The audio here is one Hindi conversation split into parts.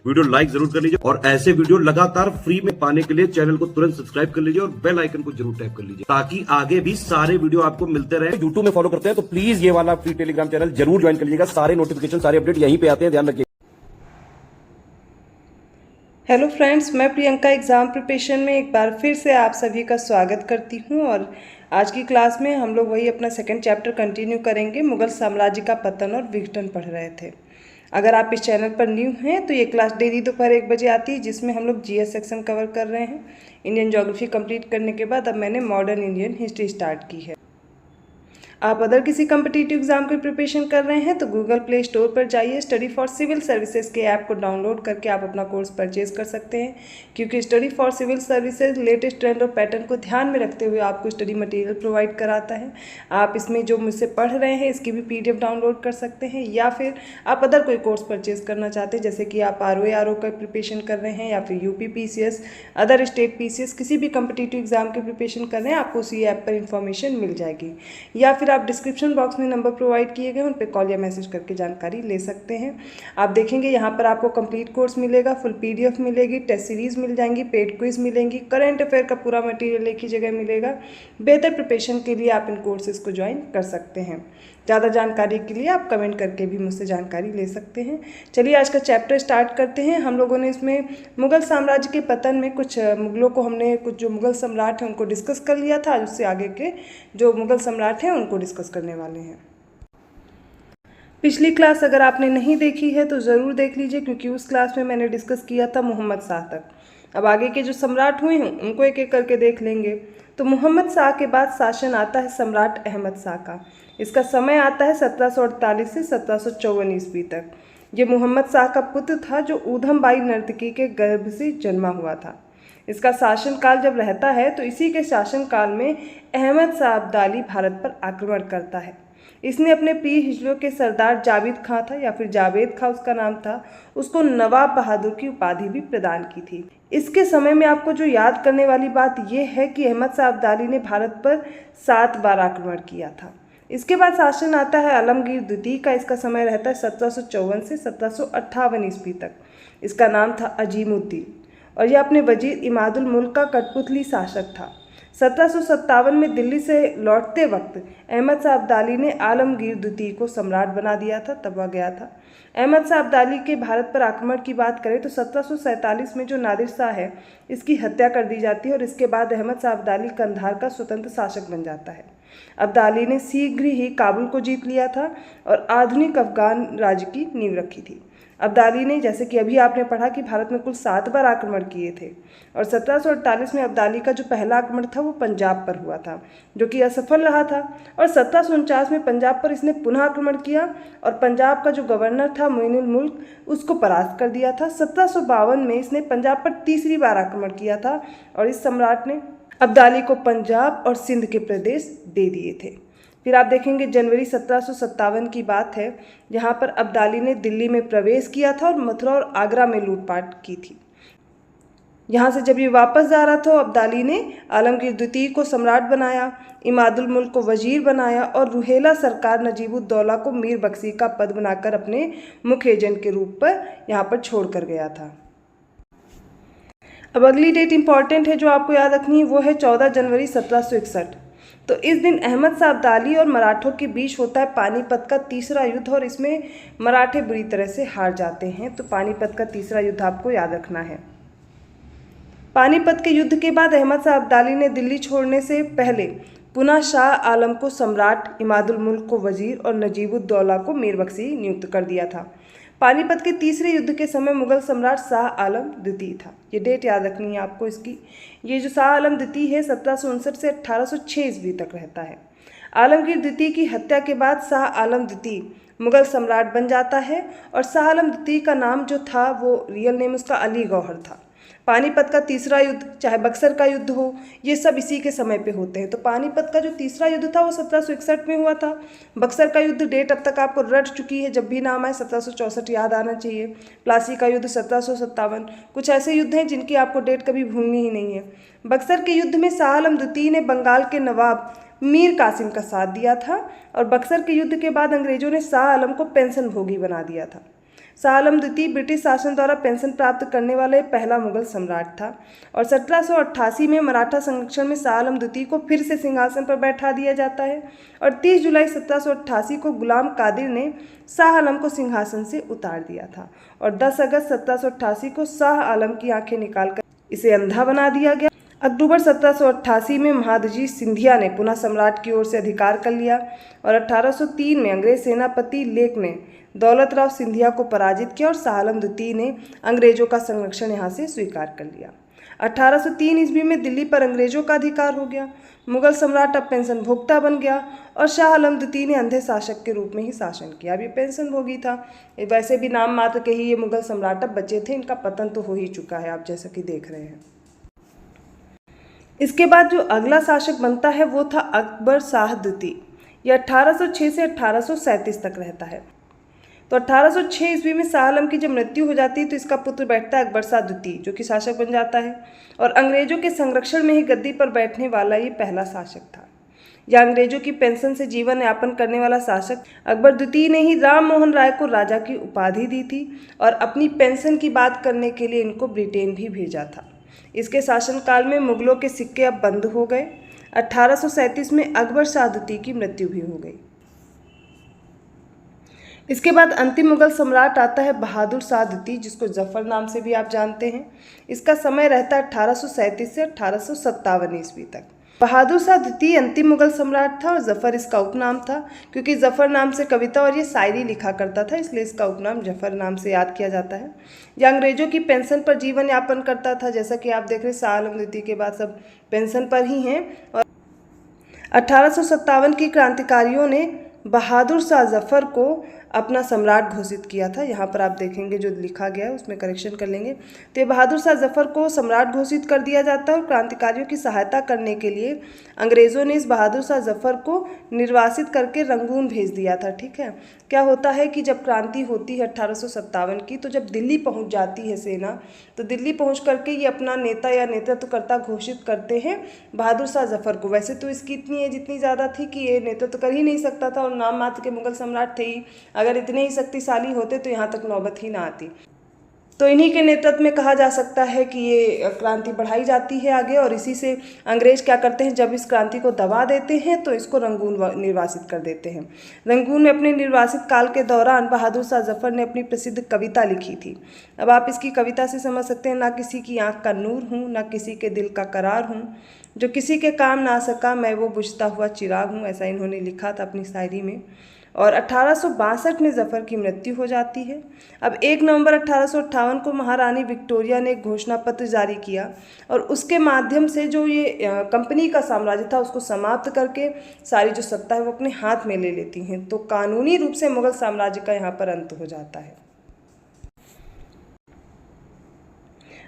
वीडियो लाइक जरूर कर लीजिए और ऐसे वीडियो लगातार फ्री में पाने के लिए चैनल को तुरंत सब्सक्राइब कर लीजिए और बेल आइकन को जरूर टैप कर लीजिए ताकि आगे भी सारे वीडियो आपको मिलते रहे। यूट्यूब में फॉलो करते हैं तो प्लीज ये वाला फ्री टेलीग्राम चैनल जरूर ज्वाइन कर लीजिएगा। सारे नोटिफिकेशन सारे अपडेट यहीं पे आते हैं, ध्यान रखिए। हेलो फ्रेंड्स, मैं प्रियंका एग्ज़ाम प्रिपरेशन में एक बार फिर से आप सभी का स्वागत करती हूं और आज की क्लास में हम लोग वही अपना सेकंड चैप्टर कंटिन्यू करेंगे। मुगल साम्राज्य का पतन और विघटन पढ़ रहे थे। अगर आप इस चैनल पर न्यू हैं तो ये क्लास डेली दोपहर 1 बजे आती है, जिसमें हम लोग जीएस सेक्शन कवर कर रहे हैं। इंडियन ज्योग्राफी कंप्लीट करने के बाद अब मैंने मॉडर्न इंडियन हिस्ट्री स्टार्ट की है। आप अदर किसी कम्पिटिटिव एग्जाम की प्रिपरेशन कर रहे हैं तो गूगल प्ले स्टोर पर जाइए, स्टडी फॉर सिविल सर्विसेज के ऐप को डाउनलोड करके आप अपना कोर्स परचेज कर सकते हैं, क्योंकि study for civil services latest trend और पैटर्न को ध्यान में रखते हुए आपको स्टडी मटेरियल प्रोवाइड कराता है। आप इसमें जो मुझसे पढ़ रहे हैं इसकी भी PDF डाउनलोड कर सकते हैं, या फिर आप अदर कोई कोर्स परचेज करना चाहते हैं, जैसे कि आप RO का प्रिपरेशन कर रहे हैं या फिर UP PCS, other state PCS, किसी भी कम्पिटिटिव एग्जाम की प्रिपरेशन कर रहे हैं, आपको उसी ऐप पर इंफॉर्मेशन मिल जाएगी। या फिर आप डिस्क्रिप्शन बॉक्स में नंबर प्रोवाइड किए गए उन पर कॉल या मैसेज करके जानकारी ले सकते हैं। आप देखेंगे यहाँ पर आपको कंप्लीट कोर्स मिलेगा, फुल PDF मिलेगी, टेस्ट सीरीज मिल जाएंगी, पेड क्विज मिलेंगी, करंट अफेयर का पूरा मटेरियल एक ही जगह मिलेगा। बेहतर प्रिपरेशन के लिए आप इन कोर्सेज को ज्वाइन कर सकते हैं। ज़्यादा जानकारी के लिए आप कमेंट करके भी मुझसे जानकारी ले सकते हैं। चलिए आज का चैप्टर स्टार्ट करते हैं। हम लोगों ने इसमें मुगल साम्राज्य के पतन में कुछ मुगलों को हमने कुछ जो मुगल सम्राट हैं उनको डिस्कस कर लिया था। आज उससे आगे के जो मुगल सम्राट हैं उनको डिस्कस करने वाले हैं। पिछली क्लास अगर आपने नहीं देखी है तो ज़रूर देख लीजिए, क्योंकि उस क्लास में मैंने डिस्कस किया था मोहम्मद शाह तक। अब आगे के जो सम्राट हुए हैं उनको एक एक करके देख लेंगे। तो मोहम्मद शाह के बाद शासन आता है सम्राट अहमद शाह का। इसका समय आता है 1748 से 1754 ईस्वी तक। ये मोहम्मद शाह का पुत्र था जो ऊधम बाई नर्तकी के गर्भ से जन्मा हुआ था। इसका शासनकाल जब रहता है तो इसी के शासनकाल में अहमद शाह अब्दाली भारत पर आक्रमण करता है। इसने अपने पीर हिजड़ों के सरदार जावेद खां था, या फिर जावेद खां उसका नाम था, उसको नवाब बहादुर की उपाधि भी प्रदान की थी। इसके समय में आपको जो याद करने वाली बात यह है कि अहमद शाह अब्दाली ने भारत पर 7 बार आक्रमण किया था। इसके बाद शासन आता है आलमगीर द्वितीय का। इसका समय रहता है 1754 से 1758 ईस्वी तक। इसका नाम था अजीमुद्दीन और यह अपने वजीर इमादुल मुल्क का कठपुतली शासक था। 1757 में दिल्ली से लौटते वक्त अहमद शाह अब्दाली ने आलमगीर द्वितीय को सम्राट बना दिया था, तब वह गया था। अहमद शाह अब्दाली के भारत पर आक्रमण की बात करें तो 1747 में जो नादिर शाह है इसकी हत्या कर दी जाती है और इसके बाद अहमद शाह अब्दाली कंधार का स्वतंत्र शासक बन जाता है। अब्दाली ने शीघ्र ही काबुल को जीत लिया था और आधुनिक अफगान राज्य की नींव रखी थी। अब्दाली ने, जैसे कि अभी आपने पढ़ा, कि भारत में कुल 7 बार आक्रमण किए थे और 1748 में अब्दाली का जो पहला आक्रमण था वो पंजाब पर हुआ था, जो कि असफल रहा था। और 1749 में पंजाब पर इसने पुनः आक्रमण किया और पंजाब का जो गवर्नर था मोइनुल मुल्क उसको परास्त कर दिया था। 1752 में इसने पंजाब पर तीसरी बार आक्रमण किया था और इस सम्राट ने अब्दाली को पंजाब और सिंध के प्रदेश दे दिए थे। फिर आप देखेंगे जनवरी 1757 की बात है, जहाँ पर अब्दाली ने दिल्ली में प्रवेश किया था और मथुरा और आगरा में लूटपाट की थी। यहाँ से जब ये वापस जा रहा था अब्दाली ने आलमगीर द्वितीय को सम्राट बनाया, इमादुल मुल्क को वजीर बनाया और रुहेला सरकार नजीबुद्दौला को मीर बख्शी का पद बनाकर अपने मुख्य एजेंट के रूप पर यहाँ पर छोड़ कर गया था। अब अगली डेट इंपॉर्टेंट है जो आपको याद रखनी है, वो है 14 जनवरी 1761। तो इस दिन अहमद शाह अब्दाली और मराठों के बीच होता है पानीपत का तीसरा युद्ध और इसमें मराठे बुरी तरह से हार जाते हैं। तो पानीपत का तीसरा युद्ध आपको याद रखना है। पानीपत के युद्ध के बाद अहमद शाह अब्दाली ने दिल्ली छोड़ने से पहले पुनः शाह आलम को सम्राट, इमादुल मुल्क को वजीर और नजीबुद्दौला को मीर बख्शी नियुक्त कर दिया था। पानीपत के तीसरे युद्ध के समय मुगल सम्राट शाह आलम द्वितीय था। ये डेट याद रखनी है आपको इसकी। ये जो शाह आलम द्वितीय है 1759 से 1806 ईस्वी तक रहता है। आलमगीर द्वितीय की हत्या के बाद शाह आलम द्वितीय मुगल सम्राट बन जाता है और शाह आलम द्वितीय का नाम जो था वो रियल नेम उसका अली गौहर था। पानीपत का तीसरा युद्ध, चाहे बक्सर का युद्ध हो, ये सब इसी के समय पे होते हैं। तो पानीपत का जो तीसरा युद्ध था वो 1761 में हुआ था। बक्सर का युद्ध डेट अब तक आपको रट चुकी है, जब भी नाम आए 1764 याद आना चाहिए। प्लासी का युद्ध 1757। कुछ ऐसे युद्ध हैं जिनकी आपको डेट कभी भूलनी ही नहीं है। बक्सर के युद्ध में शाह आलम द्वितीय ने बंगाल के नवाब मीर कासिम का साथ दिया था और बक्सर के युद्ध के बाद अंग्रेजों ने शाह आलम को पेंशन भोगी बना दिया था। शाह आलम द्वितीय ब्रिटिश शासन द्वारा पेंशन प्राप्त करने वाला पहला मुगल सम्राट था और 1788 में मराठा संरक्षण में शाह आलम द्वितीय को फिर से सिंहासन पर बैठा दिया जाता है और 30 जुलाई 1788 को गुलाम कादिर ने शाह आलम को सिंहासन से उतार दिया था और 10 अगस्त 1788 को शाह आलम की आंखें निकालकर इसे अंधा बना दिया गया। अक्टूबर 1788 में महादजी सिंधिया ने पुनः सम्राट की ओर से अधिकार कर लिया और 1803 में अंग्रेज सेनापति लेक ने दौलत राव सिंधिया को पराजित किया और शाह आलम द्वितीय ने अंग्रेजों का संरक्षण यहाँ से स्वीकार कर लिया। 1803 ईस्वी में दिल्ली पर अंग्रेजों का अधिकार हो गया। मुगल सम्राट अब पेंशन भोक्ता बन गया और शाह आलम द्वितीय ने अंधे शासक के रूप में ही शासन किया। अब ये पेंशन भोगी था। वैसे भी नाम मात्र के ही ये मुगल सम्राट अब बचे थे, इनका पतन तो हो ही चुका है, आप जैसा कि देख रहे हैं। इसके बाद जो अगला शासक बनता है वो था अकबर शाह द्वितीय। यह 1806 से 1837 तक रहता है। तो 1806 ईस्वी में शाह आलम की जब मृत्यु हो जाती है तो इसका पुत्र बैठता है अकबर शाह द्वितीय, जो कि शासक बन जाता है और अंग्रेजों के संरक्षण में ही गद्दी पर बैठने वाला ये पहला शासक था। यह अंग्रेजों की पेंशन से जीवन यापन करने वाला शासक अकबर द्वितीय ने ही राम मोहन राय को राजा की उपाधि दी थी और अपनी पेंशन की बात करने के लिए इनको ब्रिटेन भी भेजा था। इसके शासनकाल में मुगलों के सिक्के अब बंद हो गए। 1837 में अकबर शाह द्वितीय की मृत्यु भी हो गई। इसके बाद अंतिम मुगल सम्राट आता है बहादुर शाह द्वितीय, जिसको जफर नाम से भी आप जानते हैं। इसका समय रहता है 1837 से 1857 ईस्वी तक। बहादुर शाह द्वितीय अंतिम मुगल सम्राट था और जफर इसका उपनाम था, क्योंकि जफर नाम से कविता और ये शायरी लिखा करता था, इसलिए इसका उपनाम जफर नाम से याद किया जाता है। यह अंग्रेजों की पेंशन पर जीवन यापन करता था। जैसा कि आप देख रहे हैं, शाह आलम द्वितीय के बाद सब पेंशन पर ही हैं। और 1857 की क्रांतिकारियों ने बहादुर शाह जफर को अपना सम्राट घोषित किया था। यहाँ पर आप देखेंगे जो लिखा गया है उसमें करेक्शन कर लेंगे। तो ये बहादुर शाह जफर को सम्राट घोषित कर दिया जाता है और क्रांतिकारियों की सहायता करने के लिए अंग्रेज़ों ने इस बहादुर शाह जफर को निर्वासित करके रंगून भेज दिया था। ठीक है, क्या होता है कि जब क्रांति होती है 1857 की, तो जब दिल्ली पहुँच जाती है सेना, तो दिल्ली पहुँच करके ये अपना नेता या नेतृत्वकर्ता घोषित करते हैं बहादुर शाह जफर को। वैसे तो इसकी इतनी एज इतनी ज़्यादा थी कि ये नेतृत्व कर ही नहीं सकता था और नाम मात्र के मुगल सम्राट थे ही। अगर इतने ही शक्तिशाली होते तो यहाँ तक नौबत ही ना आती। तो इन्हीं के नेतृत्व में कहा जा सकता है कि ये क्रांति बढ़ाई जाती है आगे और इसी से अंग्रेज क्या करते हैं, जब इस क्रांति को दबा देते हैं तो इसको रंगून निर्वासित कर देते हैं। रंगून में अपने निर्वासित काल के दौरान बहादुर शाह जफर ने अपनी प्रसिद्ध कविता लिखी थी। अब आप इसकी कविता से समझ सकते हैं, ना किसी की आंख का नूर हूँ, ना किसी के दिल का करार हूँ, जो किसी के काम ना सका मैं वो बुझता हुआ चिराग हूँ। ऐसा इन्होंने लिखा था अपनी शायरी में। और 1862 में जफर की मृत्यु हो जाती है। अब 1 नवंबर 1858 को महारानी विक्टोरिया ने एक घोषणा पत्र जारी किया और उसके माध्यम से जो ये कंपनी का साम्राज्य था उसको समाप्त करके सारी जो सत्ता है वो अपने हाथ में ले लेती हैं। तो कानूनी रूप से मुगल साम्राज्य का यहाँ पर अंत हो जाता है।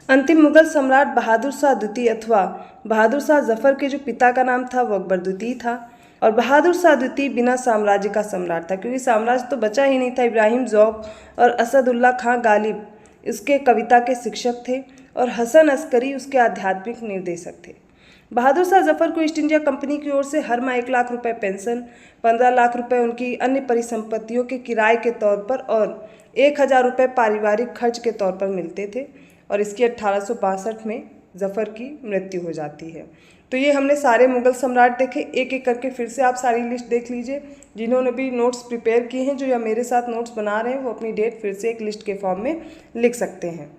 अंतिम मुगल सम्राट बहादुर शाह द्वितीय अथवा बहादुर शाह जफर के जो पिता का नाम था वो अकबर द्वितीय था और बहादुर शाह द्वितीय बिना साम्राज्य का सम्राट था, क्योंकि साम्राज्य तो बचा ही नहीं था। इब्राहिम ज़ौक और असदुल्ला खां गालिब इसके कविता के शिक्षक थे और हसन अस्करी उसके आध्यात्मिक निर्देशक थे। बहादुर शाह जफर को ईस्ट इंडिया कंपनी की ओर से हर माह 1 लाख रुपए पेंशन, 15 लाख रुपए उनकी अन्य परिसंपत्तियों के किराए के तौर पर और 1000 रुपये पारिवारिक खर्च के तौर पर मिलते थे और इसकी 1862 में जफर की मृत्यु हो जाती है। तो ये हमने सारे मुगल सम्राट देखे। एक एक करके फिर से आप सारी लिस्ट देख लीजिए। जिन्होंने भी नोट्स प्रिपेयर किए हैं, जो या मेरे साथ नोट्स बना रहे हैं, वो अपनी डेट फिर से एक लिस्ट के फॉर्म में लिख सकते हैं।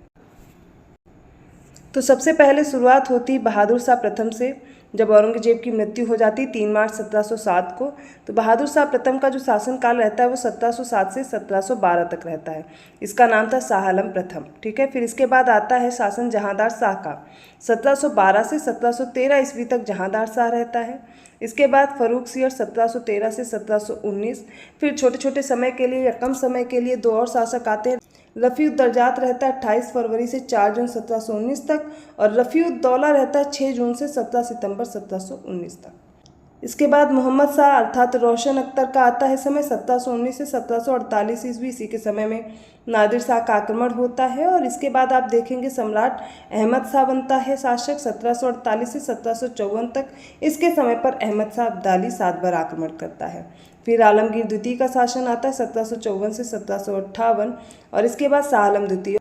तो सबसे पहले शुरुआत होती बहादुर शाह प्रथम से, जब औरंगजेब की मृत्यु हो जाती 3 मार्च 1707 को। तो बहादुर शाह प्रथम का जो शासनकाल रहता है वो 1707 से 1712 तक रहता है। इसका नाम था शाह आलम प्रथम। ठीक है, फिर इसके बाद आता है शासन जहांदार शाह का। 1712 से 1713 ईस्वी तक जहांदार शाह रहता है। इसके बाद फरूख सियर 1713 से 1719। फिर छोटे छोटे समय के लिए या कम समय के लिए 2 और शासक आते हैं। रफ़ी-उद-दरजात रहता है 28 फरवरी से 4 जून 1719 तक और रफ़ी-उद-दौला रहता है 6 जून से 17 सितंबर 1719 तक। इसके बाद मोहम्मद शाह अर्थात रोशन अख्तर का आता है समय 1719 से 1748 ईस्वी। इसी के समय में नादिर शाह का आक्रमण होता है और इसके बाद आप देखेंगे सम्राट अहमद शाह बनता है शासक 1748 से 1754 तक। इसके समय पर अहमद शाह अब्दाली 7 बार आक्रमण करता है। फिर आलमगीर द्वितीय का शासन आता है 1754 से 1758 और इसके बाद शाह आलम द्वितीय।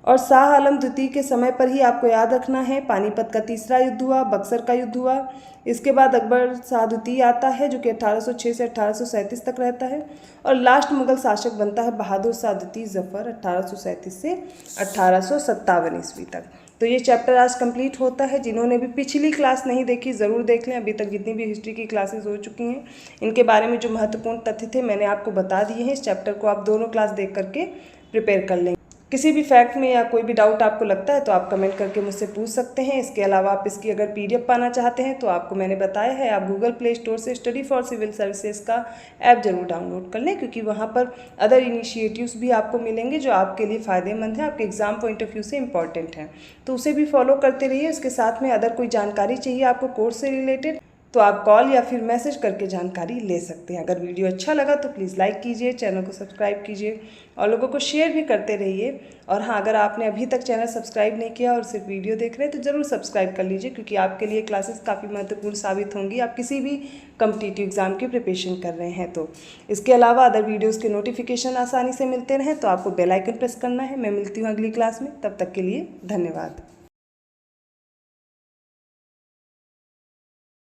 और शाह आलम द्वितीय के समय पर ही आपको याद रखना है पानीपत का तीसरा युद्ध हुआ, बक्सर का युद्ध हुआ। इसके बाद अकबर शाह द्वितीय आता है जो कि 1806 से 1837 तक रहता है और लास्ट मुगल शासक बनता है बहादुर शाह द्वितीय जफर 1837 से 1857 ईस्वी तक। तो ये चैप्टर आज कंप्लीट होता है। जिन्होंने भी पिछली क्लास नहीं देखी ज़रूर देख लें। अभी तक जितनी भी हिस्ट्री की क्लासेस हो चुकी हैं इनके बारे में जो महत्वपूर्ण तथ्य थे मैंने आपको बता दिए हैं। इस चैप्टर को आप दोनों क्लास देख करके प्रिपेयर कर लेंगे। किसी भी फैक्ट में या कोई भी डाउट आपको लगता है तो आप कमेंट करके मुझसे पूछ सकते हैं। इसके अलावा आप इसकी अगर PDF पाना चाहते हैं तो आपको मैंने बताया है आप गूगल प्ले स्टोर से स्टडी फॉर सिविल सर्विसेज का ऐप जरूर डाउनलोड कर लें, क्योंकि वहाँ पर अदर इनिशिएटिव्स भी आपको मिलेंगे जो आपके लिए फ़ायदेमंद है, आपके एग्जाम पॉइंट ऑफ व्यू से इंपॉर्टेंट है। तो उसे भी फॉलो करते रहिए। इसके साथ में अदर कोई जानकारी चाहिए आपको कोर्स से रिलेटेड तो आप कॉल या फिर मैसेज करके जानकारी ले सकते हैं। अगर वीडियो अच्छा लगा तो प्लीज़ लाइक कीजिए, चैनल को सब्सक्राइब कीजिए और लोगों को शेयर भी करते रहिए। और हाँ, अगर आपने अभी तक चैनल सब्सक्राइब नहीं किया और सिर्फ वीडियो देख रहे हैं तो ज़रूर सब्सक्राइब कर लीजिए, क्योंकि आपके लिए क्लासेस काफ़ी महत्वपूर्ण साबित होंगी। आप किसी भी कॉम्पिटिटिव एग्जाम की प्रिपरेशन कर रहे हैं तो। इसके अलावा अदर वीडियोज़ के नोटिफिकेशन आसानी से मिलते रहें तो आपको बेल आइकन प्रेस करना है। मैं मिलती हूँ अगली क्लास में, तब तक के लिए धन्यवाद।